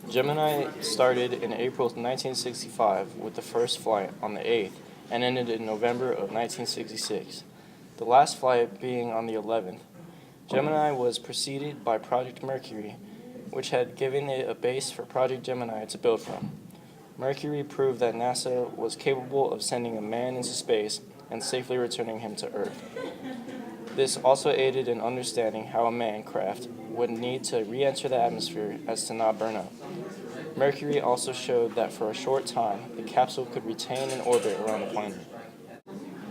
Gemini started in April 1965 with the first flight on the 8th and ended in November of 1966, the last flight being on the 11th. Gemini was preceded by Project Mercury, which had given it a base for Project Gemini to build from. Mercury proved that NASA was capable of sending a man into space and safely returning him to Earth. This also aided in understanding how a manned craft would need to re-enter the atmosphere as to not burn up. Mercury also showed that for a short time, the capsule could retain an orbit around the planet.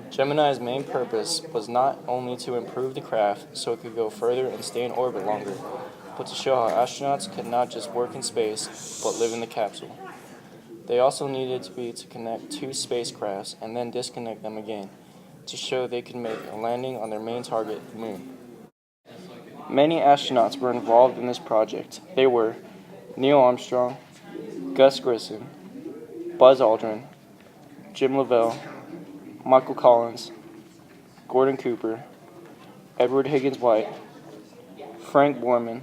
Gemini's main purpose was not only to improve the craft so it could go further and stay in orbit longer, but to show how astronauts could not just work in space, but live in the capsule. They also needed to connect two spacecrafts and then disconnect them again, to show they could make a landing on their main target, the Moon. Many astronauts were involved in this project. They were Neil Armstrong, Gus Grissom, Buzz Aldrin, Jim Lovell, Michael Collins, Gordon Cooper, Edward Higgins White, Frank Borman,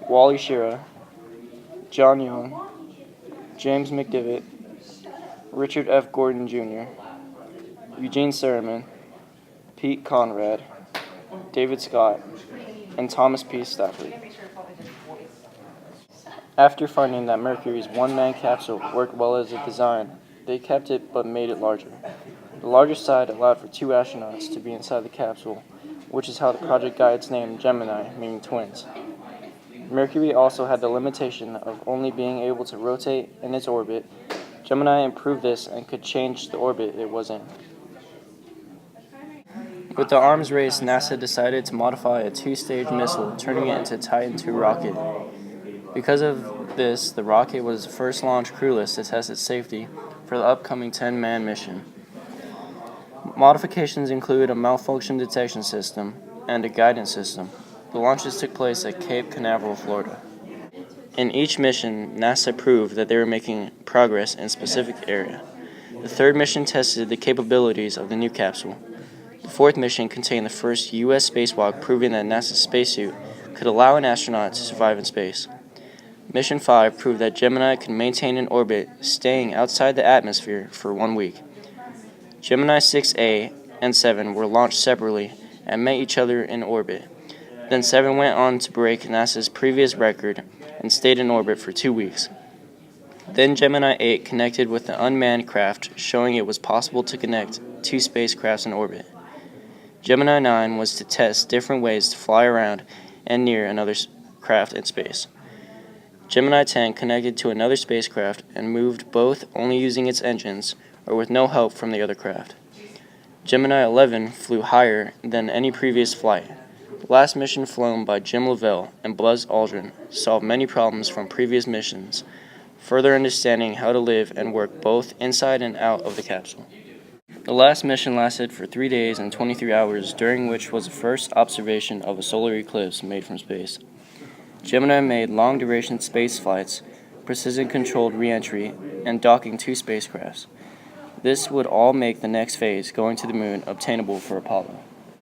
Wally Schirra, John Young, James McDivitt, Richard F. Gordon Jr., Eugene Cernan, Pete Conrad, David Scott, and Thomas P. Stafford. After finding that Mercury's one-man capsule worked well as a design, they kept it but made it larger. The larger side allowed for two astronauts to be inside the capsule, which is how the project got its name Gemini, meaning twins. Mercury also had the limitation of only being able to rotate in its orbit. Gemini improved this and could change the orbit it was in. With the arms race, NASA decided to modify a two-stage missile, turning it into a Titan II rocket. Because of this, the rocket was first launched crewless to test its safety for the upcoming 10-man mission. Modifications include a malfunction detection system and a guidance system. The launches took place at Cape Canaveral, Florida. In each mission, NASA proved that they were making progress in a specific area. The third mission tested the capabilities of the new capsule. The fourth mission contained the first U.S. spacewalk, proving that NASA's spacesuit could allow an astronaut to survive in space. Mission 5 proved that Gemini could maintain an orbit, staying outside the atmosphere for 1 week. Gemini 6A and 7 were launched separately and met each other in orbit. Then 7 went on to break NASA's previous record and stayed in orbit for 2 weeks. Then Gemini 8 connected with the unmanned craft, showing it was possible to connect two spacecrafts in orbit. Gemini 9 was to test different ways to fly around and near another craft in space. Gemini 10 connected to another spacecraft and moved both only using its engines or with no help from the other craft. Gemini 11 flew higher than any previous flight. The last mission flown by Jim Lovell and Buzz Aldrin solved many problems from previous missions, further understanding how to live and work both inside and out of the capsule. The last mission lasted for 3 days and 23 hours, during which was the first observation of a solar eclipse made from space. Gemini made long-duration space flights, precision-controlled re-entry, and docking two spacecrafts. This would all make the next phase, going to the Moon, obtainable for Apollo.